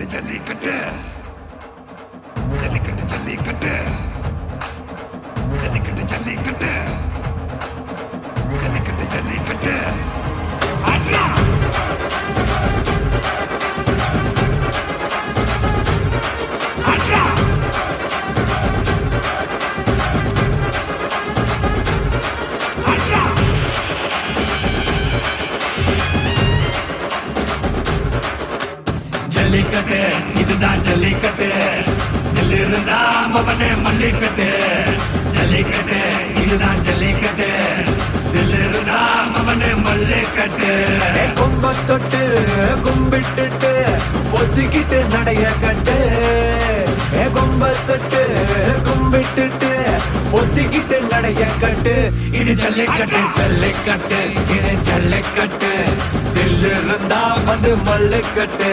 ஜல்லிக்கட்டு ஜல்லிக்கட்டு ஜல்லிக்கட்டு ஜல்லிக்கட்டு ஜல்லிக்கட்டு ஜல்லிக்கட்டு ஜல்லிக்கட்டு ஜல்லிக்கட்டு ஆட்ரா ஆட்ரா ஆட்ரா ஜல்லிக்கட்டு இதுதான் ஜல்லிக்கட்டு தில்லு இருந்தா மவனே மல்லிக்கட்டு ஜல்லிக்கட்டு இதுதான் ஜல்லிக்கட்டு தில்லு இருந்தா மவனே மல்லிக்கட்டு கொம்ப தொட்டு கும்பிட்டுட்டு ஒத்திக்கிட்டு நடைய கட்டு கொம்ப தொட்டு கும்பிட்டுட்டு ஒத்திக்கிட்டு நடைய கட்டு இது ஜல்லிக்கட்டு ஜல்லிக்கட்டு இது ஜல்லிக்கட்டு தில்லு இருந்தா வந்து மல்லுக்கட்டு